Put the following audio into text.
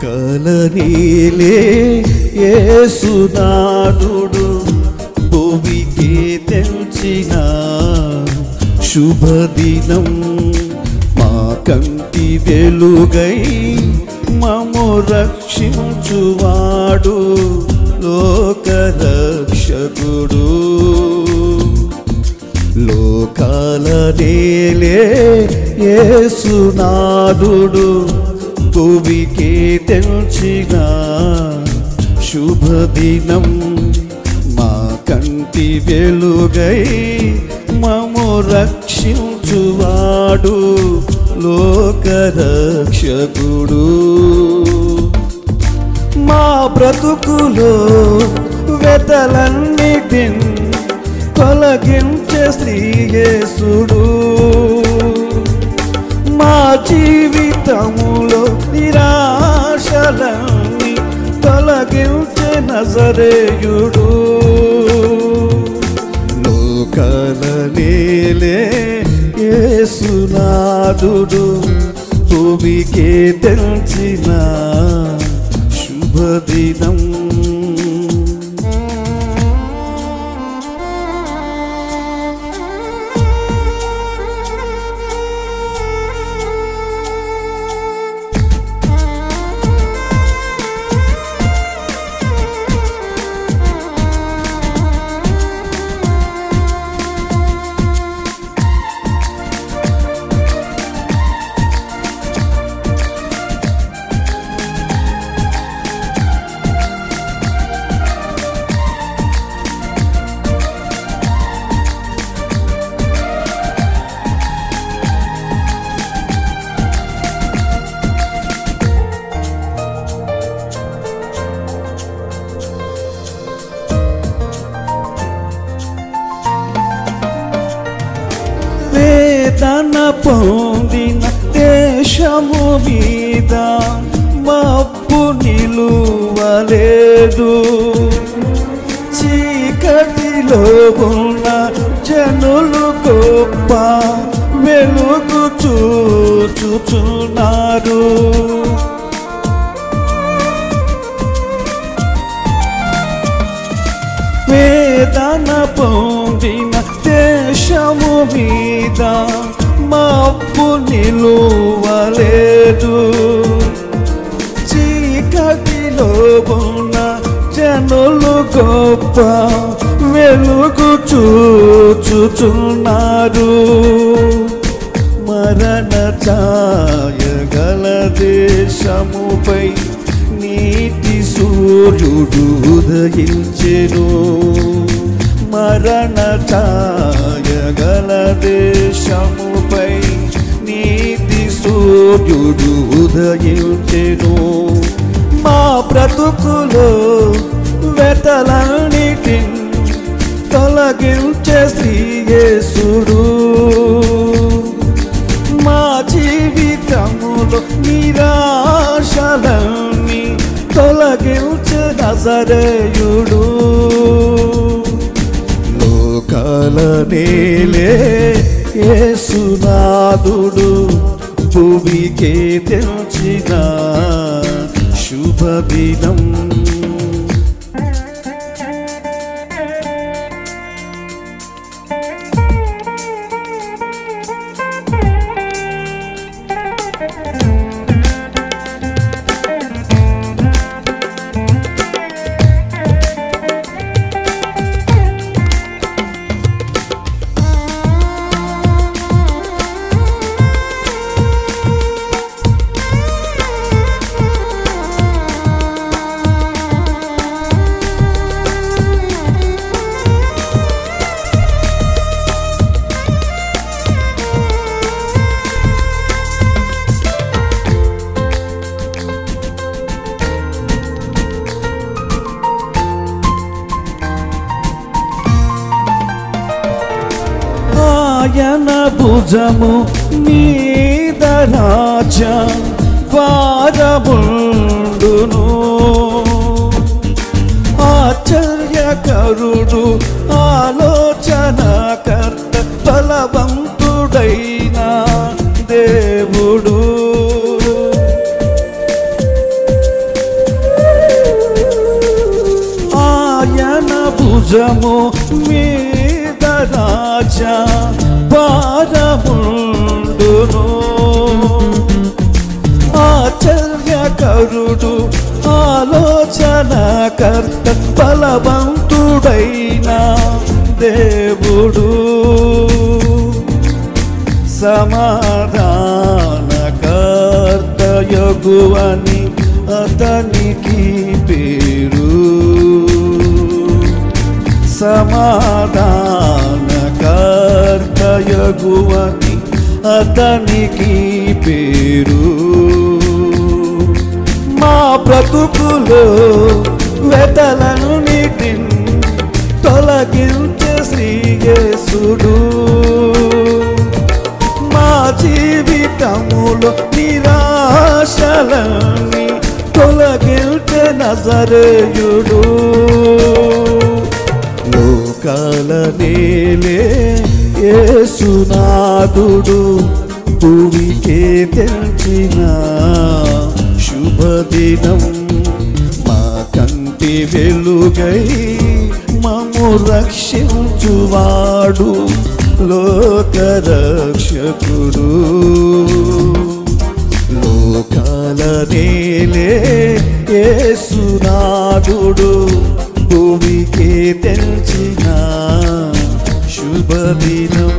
కలనీలే యేసునాథుడు భువికి తెంచిన శుభదినం మా కంటి వెలుగై మము రక్షించువాడు లోకరక్షకుడు లోకాల నేలే యేసునాథుడు భువికి తెంచిన శుభదినం మా కంటి వెలుగై మము రక్షించువాడు లోకరక్షకుడు మా బ్రతుకులో వెతలన్నిటిని తొలగించే శ్రీ యేసుడు మా జీవితములో నిరాశలన్నీ తొలగించే నజరేయుడు లోకాల నేలే యేసునాథుడు భూమికి తెంచిన శుభదినం వేదన పొందిన దేశము మీద మబ్బు నిలువలేదు చీకటిలో ఉన్న జనులు గొప్ప వెలుగు చూచుచున్నారు వేదన పొందిన దేశము మీద మబ్బు నిలువలేదు చీకటిలో ఉన్న జనులు గొప్ప వెలుగు చూచుచున్నారు మరణ ఛాయ గల దేశముపై నీతి సూర్యుడు ఉదయించెను మరణ ఛాయ గల దేశముపై నీతి సూర్యుడు ఉదయించెను మా బ్రతుకులో వెతలన్నిటిని తొలగించే శ్రీ యేసుడు మా జీవితములో నిరాశలన్నీ తొలగించే నజరేయుడు లోకాల నేలే యేసునాథుడు భూమికి తెంచిన శుభదినం ఆయన భుజము మీద రాజా వారముండును ఆశ్చర్యకరుడు ఆలోచనకర్త బలవంతుడైన దేవుడు భుజము మీద రాజా భారముండును. ఆశ్చర్యకరుడు ఆలోచనకర్త బలవంతుడైన దేవుడు సమాధానకర్త యెహోవాని అతనికి పేరు. సమాధానకర్త యెహోవాని అతనికి పేరు. మా బ్రతుకులో వెతలను తొలగించే శ్రీ యేసుడు. మా జీవితములో నిరాశలని తొలగించే నజరేయుడు. లోకాల నేలే యేసునాథుడు భూమికే తెంచిన శుభదినం. మా కంటి వెలుగై మమ్ము రక్షించువాడు లోకరక్షకుడు. లోకాల నేలే యేసునాథుడు భూమికే తెంచిన శుభదినం.